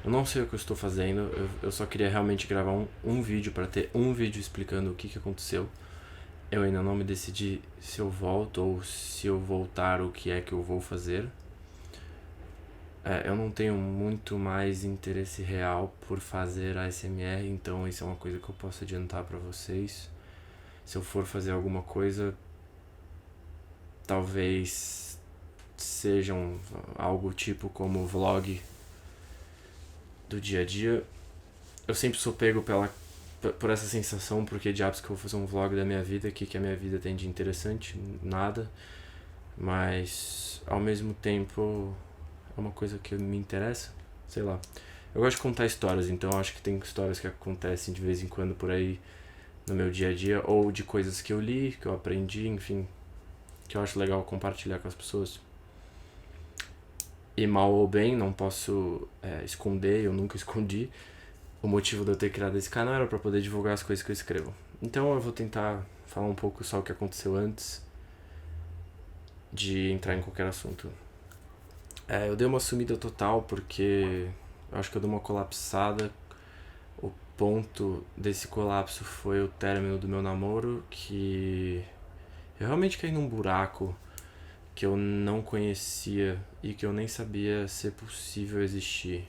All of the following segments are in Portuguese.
Eu não sei o que eu estou fazendo, eu só queria realmente gravar um vídeo para ter um vídeo explicando o que aconteceu. Eu ainda não me decidi se eu volto ou se eu voltar o que é que eu vou fazer. Eu não tenho muito mais interesse real por fazer ASMR, então isso é uma coisa que eu posso adiantar pra vocês. Se eu for fazer alguma coisa, talvez seja algo tipo como vlog do dia a dia. Eu sempre sou pego por essa sensação, porque diabos que eu vou fazer um vlog da minha vida, o que a minha vida tem de interessante? Nada. Mas, ao mesmo tempo, é uma coisa que me interessa, sei lá. Eu gosto de contar histórias, então acho que tem histórias que acontecem de vez em quando por aí no meu dia a dia, ou de coisas que eu li, que eu aprendi, enfim, que eu acho legal compartilhar com as pessoas. E mal ou bem, não posso esconder, eu nunca escondi. O motivo de eu ter criado esse canal era pra poder divulgar as coisas que eu escrevo. Então eu vou tentar falar um pouco só o que aconteceu antes de entrar em qualquer assunto. Eu dei uma sumida total porque eu acho que eu dei uma colapsada. O ponto desse colapso foi o término do meu namoro, que eu realmente caí num buraco que eu não conhecia e que eu nem sabia ser possível existir.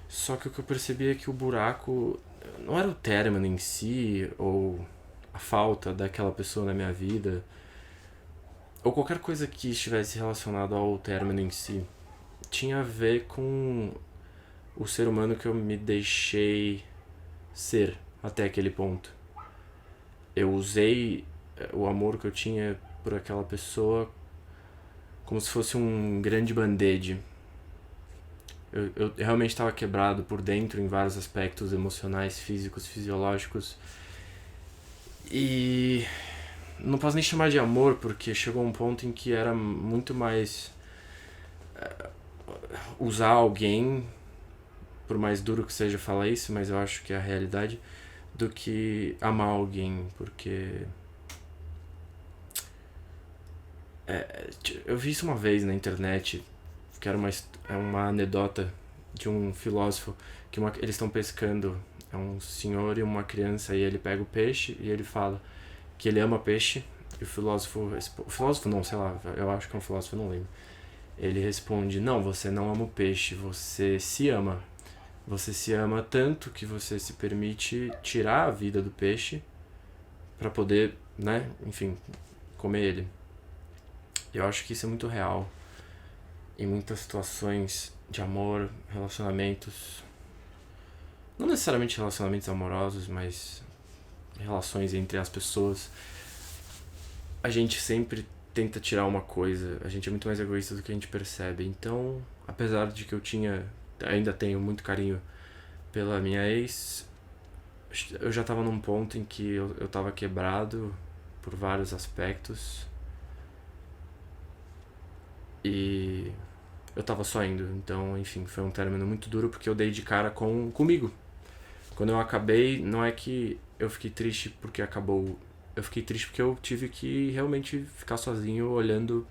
Só que o que eu percebi é que o buraco não era o término em si, ou a falta daquela pessoa na minha vida, ou qualquer coisa que estivesse relacionado ao término em si. Tinha a ver com o ser humano que eu me deixei ser até aquele ponto. Eu usei o amor que eu tinha por aquela pessoa como se fosse um grande band-aid. Eu realmente estava quebrado por dentro em vários aspectos emocionais, físicos, fisiológicos. E não posso nem chamar de amor, porque chegou um ponto em que era muito mais usar alguém, por mais duro que seja falar isso, mas eu acho que é a realidade, do que amar alguém, porque eu vi isso uma vez na internet, que era uma anedota de um filósofo, que eles estão pescando, é um senhor e uma criança, e ele pega o peixe e ele fala que ele ama peixe, e o filósofo não, sei lá, eu acho que é um filósofo, eu não lembro. Ele responde: não, você não ama o peixe, você se ama. Você se ama tanto que você se permite tirar a vida do peixe para poder, né, enfim, comer ele. Eu acho que isso é muito real em muitas situações de amor, relacionamentos, não necessariamente relacionamentos amorosos, mas relações entre as pessoas. A gente sempre tenta tirar uma coisa, a gente é muito mais egoísta do que a gente percebe. Então, apesar de que ainda tenho muito carinho pela minha ex, eu já tava num ponto em que eu tava quebrado por vários aspectos e eu tava só indo. Então, enfim, foi um término muito duro porque eu dei de cara comigo. Quando eu acabei, não é que eu fiquei triste porque acabou, eu fiquei triste porque eu tive que realmente ficar sozinho olhando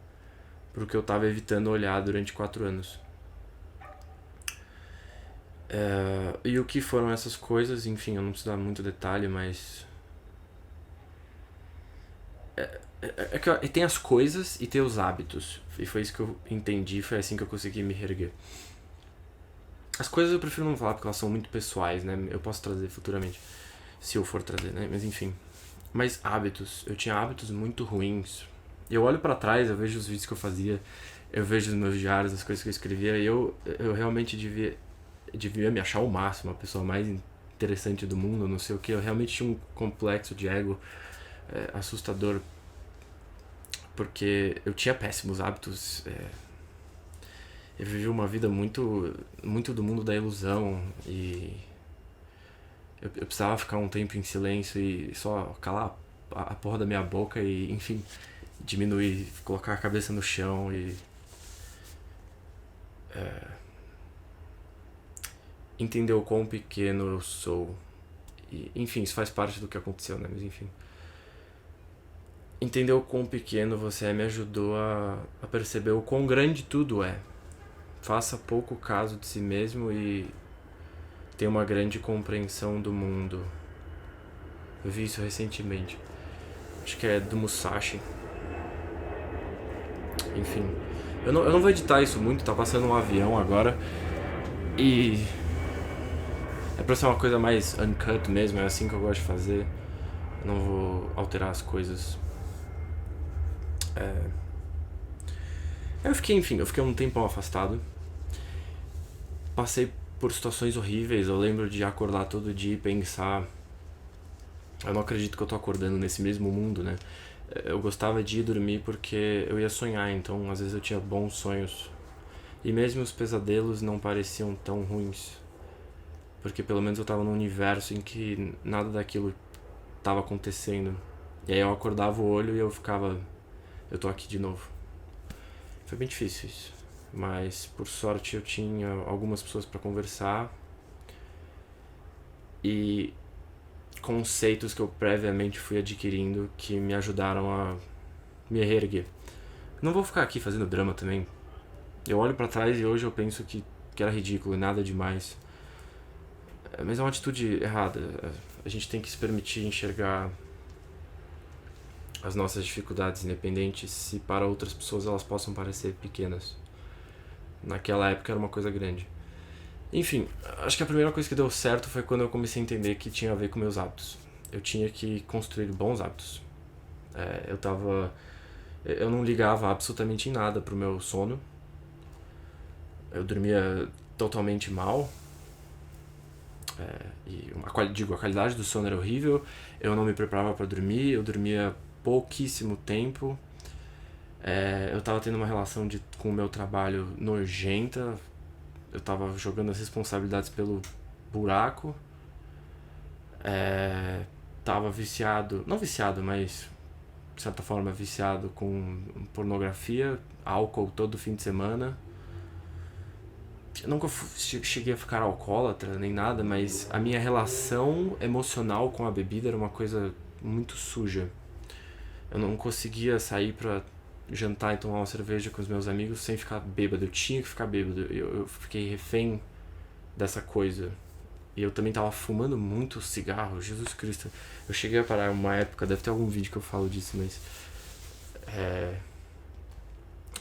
pro que eu tava evitando olhar durante 4 anos. E o que foram essas coisas, enfim, eu não preciso dar muito detalhe, mas é que tem as coisas e tem os hábitos. E foi isso que eu entendi, foi assim que eu consegui me reerguer. As coisas eu prefiro não falar porque elas são muito pessoais, né? Eu posso trazer futuramente, se eu for trazer, né? Mas enfim. Mas hábitos, eu tinha hábitos muito ruins. Eu olho pra trás, eu vejo os vídeos que eu fazia, eu vejo os meus diários, as coisas que eu escrevia, e eu realmente devia me achar o máximo, a pessoa mais interessante do mundo, não sei o que. Eu realmente tinha um complexo de ego assustador, porque eu tinha péssimos hábitos. Eu vivi uma vida muito, muito do mundo da ilusão, e eu precisava ficar um tempo em silêncio e só calar a porra da minha boca e, enfim, diminuir, colocar a cabeça no chão e entender o quão pequeno eu sou. E, enfim, isso faz parte do que aconteceu, né? Mas enfim. Entender o quão pequeno você é me ajudou a perceber o quão grande tudo é. faça pouco caso de si mesmo e tenha uma grande compreensão do mundo. Eu vi isso recentemente. Acho que é do Musashi. Enfim. Eu não vou editar isso muito, tá passando um avião agora. E é pra ser uma coisa mais uncut mesmo, é assim que eu gosto de fazer. Eu não vou alterar as coisas. Eu fiquei um tempão afastado. Passei por situações horríveis. Eu lembro de acordar todo dia e pensar: eu não acredito que eu tô acordando nesse mesmo mundo, né? Eu gostava de ir dormir porque eu ia sonhar, então às vezes eu tinha bons sonhos. E mesmo os pesadelos não pareciam tão ruins. Porque pelo menos eu tava num universo em que nada daquilo tava acontecendo. E aí eu acordava o olho e eu ficava: eu tô aqui de novo. Foi bem difícil isso. Mas por sorte eu tinha algumas pessoas pra conversar. E conceitos que eu previamente fui adquirindo que me ajudaram a me reerguer. Não vou ficar aqui fazendo drama também. Eu olho pra trás e hoje eu penso que era ridículo e nada demais. Mas é uma atitude errada. A gente tem que se permitir enxergar as nossas dificuldades, independentes se para outras pessoas elas possam parecer pequenas. Naquela época era uma coisa grande. Enfim, acho que a primeira coisa que deu certo foi quando eu comecei a entender que tinha a ver com meus hábitos. Eu tinha que construir bons hábitos. Eu não ligava absolutamente em nada pro meu sono. Eu dormia totalmente mal. A qualidade do sono era horrível. Eu não me preparava para dormir. Eu dormia pouquíssimo tempo. Eu tava tendo uma relação com o meu trabalho nojenta. Eu tava jogando as responsabilidades pelo buraco. Tava viciado, não viciado, mas de certa forma viciado com pornografia, álcool todo fim de semana. Eu nunca cheguei a ficar alcoólatra nem nada, mas a minha relação emocional com a bebida era uma coisa muito suja. Eu não conseguia sair pra jantar e tomar uma cerveja com os meus amigos sem ficar bêbado. Eu tinha que ficar bêbado. Eu fiquei refém dessa coisa. E eu também tava fumando muito cigarro, Jesus Cristo. Eu cheguei a parar uma época, deve ter algum vídeo que eu falo disso, mas...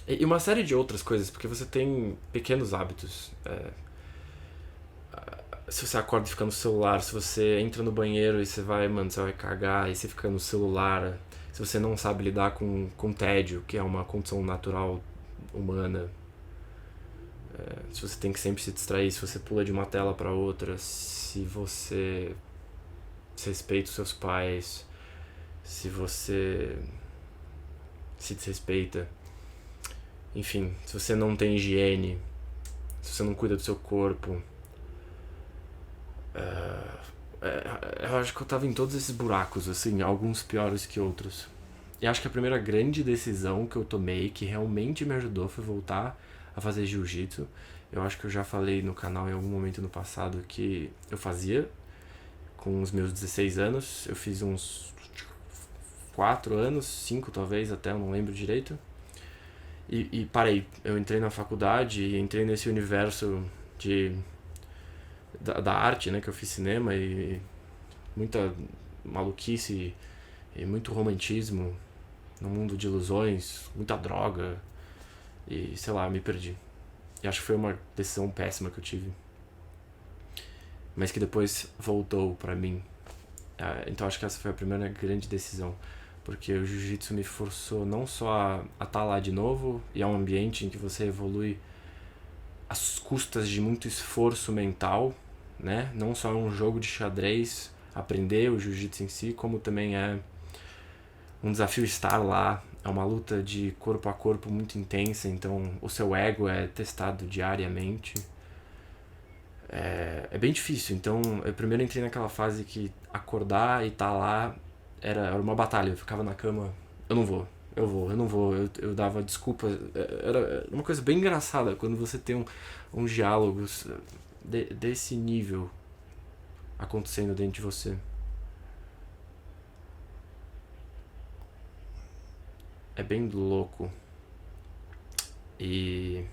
E uma série de outras coisas, porque você tem pequenos hábitos. Se você acorda e fica no celular, se você entra no banheiro e você vai cagar e você fica no celular, se você não sabe lidar com tédio, que é uma condição natural humana, se você tem que sempre se distrair, se você pula de uma tela para outra, se você respeita os seus pais, se você se desrespeita, enfim, se você não tem higiene, se você não cuida do seu corpo. Eu acho que eu tava em todos esses buracos, assim, alguns piores que outros. E acho que a primeira grande decisão que eu tomei, que realmente me ajudou, foi voltar a fazer jiu-jitsu. Eu acho que eu já falei no canal em algum momento no passado que eu fazia com os meus 16 anos. Eu fiz uns 4 anos, 5 talvez até, eu não lembro direito. E parei. Eu entrei na faculdade e entrei nesse universo da arte, né, que eu fiz cinema e muita maluquice e muito romantismo no mundo de ilusões, muita droga e sei lá, me perdi. E acho que foi uma decisão péssima que eu tive, mas que depois voltou pra mim. Então acho que essa foi a primeira grande decisão, porque o jiu-jitsu me forçou não só a estar lá de novo, e é um ambiente em que você evolui às custas de muito esforço mental, né? Não só é um jogo de xadrez, aprender o jiu-jitsu em si, como também é um desafio estar lá. É uma luta de corpo a corpo muito intensa, então o seu ego é testado diariamente. É bem difícil, então eu primeiro entrei naquela fase que acordar e estar lá era uma batalha. Eu ficava na cama, eu não vou, eu dava desculpas. Era uma coisa bem engraçada quando você tem um diálogo desse nível acontecendo dentro de você. É bem louco. E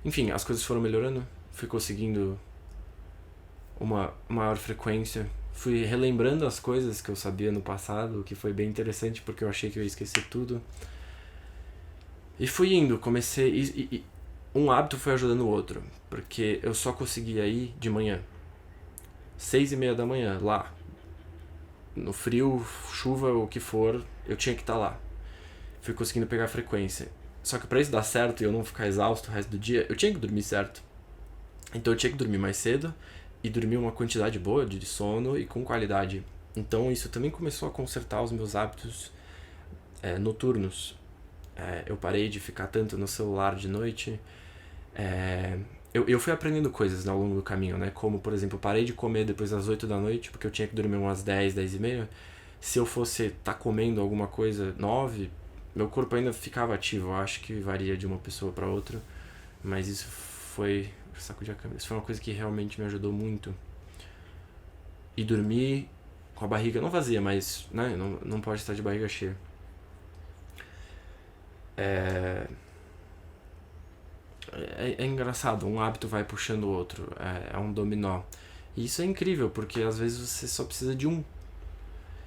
Enfim, as coisas foram melhorando, fui conseguindo uma maior frequência, fui relembrando as coisas que eu sabia no passado, o que foi bem interessante porque eu achei que eu ia esquecer tudo. E fui indo, comecei. E um hábito foi ajudando o outro, porque eu só conseguia ir de manhã, 6:30 da manhã, lá. No frio, chuva, o que for, eu tinha que estar lá. Fui conseguindo pegar a frequência. Só que pra isso dar certo e eu não ficar exausto o resto do dia, eu tinha que dormir certo. Então eu tinha que dormir mais cedo e dormir uma quantidade boa de sono e com qualidade. Então isso também começou a consertar os meus hábitos noturnos. Eu parei de ficar tanto no celular de noite. Eu fui aprendendo coisas ao longo do caminho, né? Como, por exemplo, eu parei de comer depois das 8 da noite, porque eu tinha que dormir umas 10, 10 e meia. Se eu fosse estar comendo alguma coisa 9, meu corpo ainda ficava ativo. Eu acho que varia de uma pessoa para outra. Mas isso foi... Saco de a câmera. Isso foi uma coisa que realmente me ajudou muito. E dormir com a barriga não vazia, mas né? Não pode estar de barriga cheia. É engraçado, um hábito vai puxando o outro, é um dominó. E isso é incrível, porque às vezes você só precisa de um.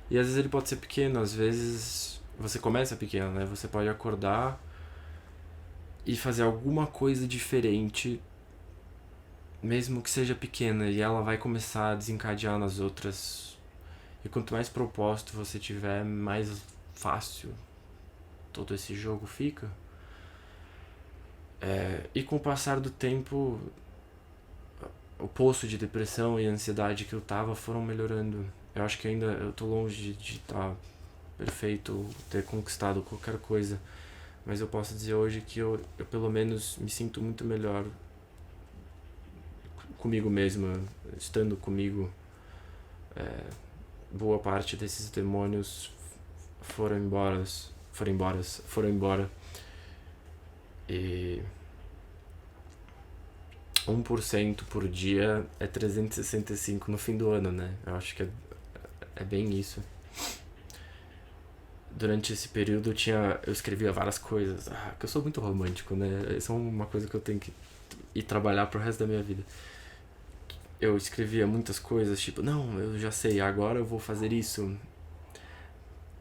E às vezes ele pode ser pequeno, às vezes você começa pequeno, né? Você pode acordar e fazer alguma coisa diferente, mesmo que seja pequena, e ela vai começar a desencadear nas outras. E quanto mais propósito você tiver, mais fácil todo esse jogo fica. E com o passar do tempo, o poço de depressão e ansiedade que eu tava foram melhorando. Eu acho que ainda eu tô longe de estar perfeito, ter conquistado qualquer coisa, mas eu posso dizer hoje que eu pelo menos me sinto muito melhor comigo mesmo, estando comigo. Boa parte desses demônios foram embora. E 1% por dia é 365 no fim do ano, né? Eu acho que é bem isso. Durante esse período eu escrevia várias coisas. Que eu sou muito romântico, né? Isso é uma coisa que eu tenho que ir trabalhar pro resto da minha vida. Eu escrevia muitas coisas, tipo, não, eu já sei, agora eu vou fazer isso.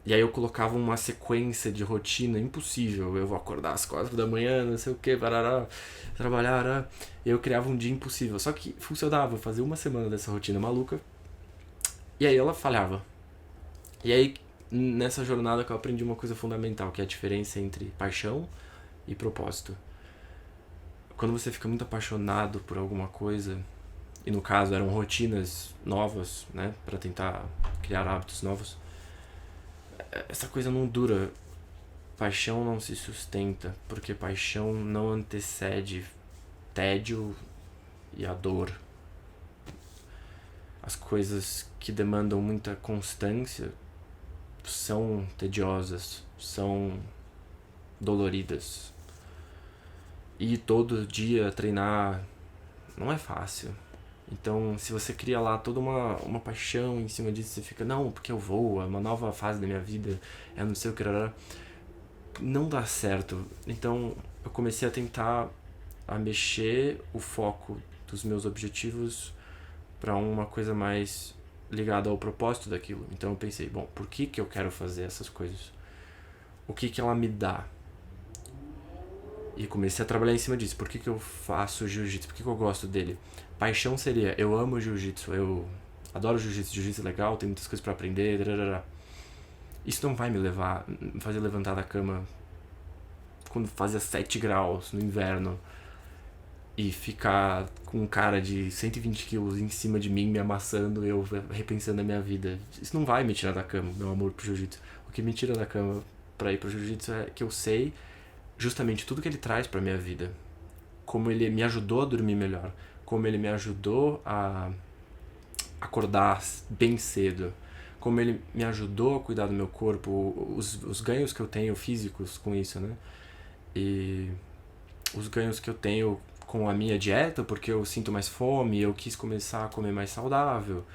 E aí eu colocava uma sequência de rotina impossível. Eu vou acordar às 4 da manhã, não sei o que, parará, trabalhar. E eu criava um dia impossível. Só que funcionava, eu fazia uma semana dessa rotina maluca. E aí ela falhava. E aí, nessa jornada que eu aprendi uma coisa fundamental, que é a diferença entre paixão e propósito. Quando você fica muito apaixonado por alguma coisa, e no caso eram rotinas novas, né, pra tentar criar hábitos novos, essa coisa não dura. Paixão não se sustenta, porque paixão não antecede tédio e a dor. As coisas que demandam muita constância são tediosas, são doloridas. E todo dia treinar não é fácil. Então, se você cria lá toda uma paixão em cima disso, você fica, não, porque eu vou, é uma nova fase da minha vida, é não sei o que, não dá certo. Então, eu comecei a tentar mexer o foco dos meus objetivos para uma coisa mais ligada ao propósito daquilo. Então, eu pensei, bom, por que eu quero fazer essas coisas? O que ela me dá? E comecei a trabalhar em cima disso. Por que eu faço jiu-jitsu? Por que eu gosto dele? Paixão seria, eu amo jiu-jitsu, eu adoro jiu-jitsu, jiu-jitsu é legal, tem muitas coisas pra aprender, Isso não vai me fazer levantar da cama quando fazia 7 graus no inverno e ficar com um cara de 120 quilos em cima de mim me amassando, eu repensando a minha vida. Isso não vai me tirar da cama, meu amor pro jiu-jitsu. O que me tira da cama pra ir pro jiu-jitsu é que eu sei justamente tudo que ele traz pra minha vida. Como ele me ajudou a dormir melhor, como ele me ajudou a acordar bem cedo, como ele me ajudou a cuidar do meu corpo, os ganhos que eu tenho físicos com isso, né? E os ganhos que eu tenho com a minha dieta, porque eu sinto mais fome, eu quis começar a comer mais saudável,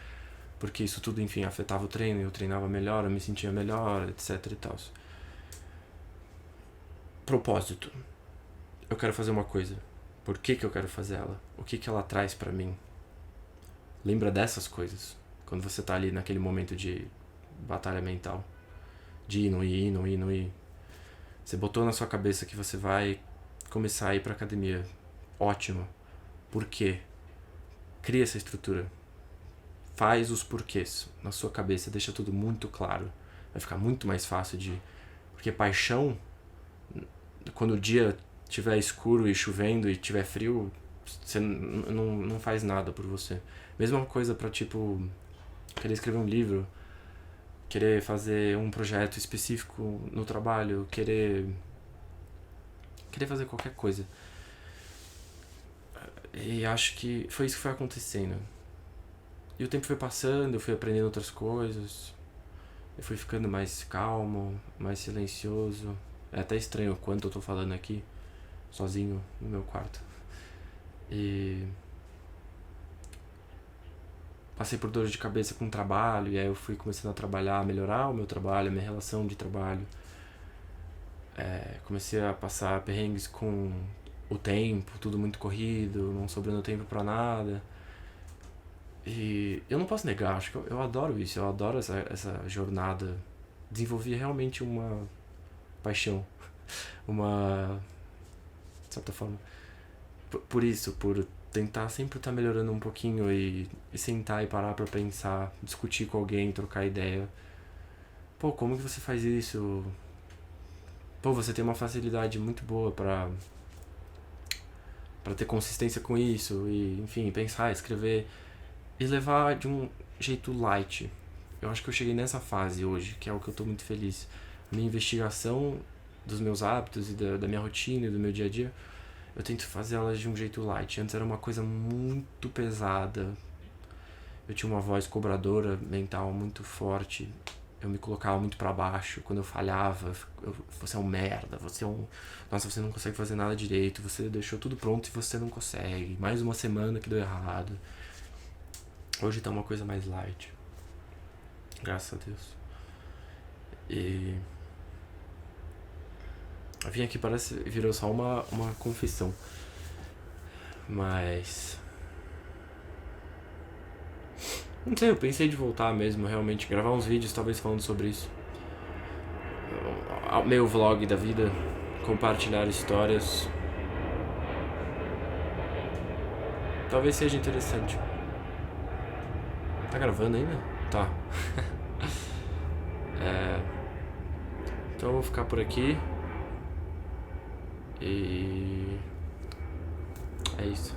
porque isso tudo, enfim, afetava o treino, eu treinava melhor, eu me sentia melhor, etc e tal. Propósito. Eu quero fazer uma coisa. Por que eu quero fazer ela? O que ela traz pra mim? Lembra dessas coisas. Quando você tá ali naquele momento de batalha mental. De ir, não ir, não ir, não ir. Você botou na sua cabeça que você vai começar a ir pra academia. Ótimo. Por quê? Cria essa estrutura. Faz os porquês na sua cabeça. Deixa tudo muito claro. Vai ficar muito mais fácil de... Porque paixão, quando o dia estiver escuro e chovendo e tiver frio, você não faz nada por você. Mesma coisa pra, tipo, querer escrever um livro, querer fazer um projeto específico no trabalho, querer fazer qualquer coisa. E acho que foi isso que foi acontecendo. E o tempo foi passando, eu fui aprendendo outras coisas, eu fui ficando mais calmo, mais silencioso. É até estranho o quanto eu tô falando aqui, sozinho no meu quarto. E passei por dor de cabeça com o trabalho, e aí eu fui começando a trabalhar, a melhorar o meu trabalho, a minha relação de trabalho. Comecei a passar perrengues com o tempo, tudo muito corrido, não sobrando tempo pra nada. E eu não posso negar, acho que eu adoro isso, eu adoro essa jornada. Desenvolvi realmente uma paixão, uma... de certa forma, por isso, por tentar sempre estar melhorando um pouquinho e sentar e parar pra pensar, discutir com alguém, trocar ideia. Pô, como que você faz isso? Pô, você tem uma facilidade muito boa pra ter consistência com isso e, enfim, pensar, escrever e levar de um jeito light. Eu acho que eu cheguei nessa fase hoje, que é o que eu tô muito feliz. Minha investigação dos meus hábitos e da minha rotina e do meu dia a dia, eu tento fazer elas de um jeito light. Antes era uma coisa muito pesada. Eu tinha uma voz cobradora mental muito forte. Eu me colocava muito pra baixo. Quando eu falhava, você é um merda, você é um... Nossa, você não consegue fazer nada direito, você deixou tudo pronto e você não consegue. Mais uma semana que deu errado. Hoje tá uma coisa mais light. Graças a Deus. E... eu vim aqui, virou só uma confissão. Mas... não sei, eu pensei de voltar mesmo, realmente. Gravar uns vídeos, talvez falando sobre isso. Meu vlog da vida. Compartilhar histórias. Talvez seja interessante. Tá gravando ainda? Tá. Então eu vou ficar por aqui. E... é isso.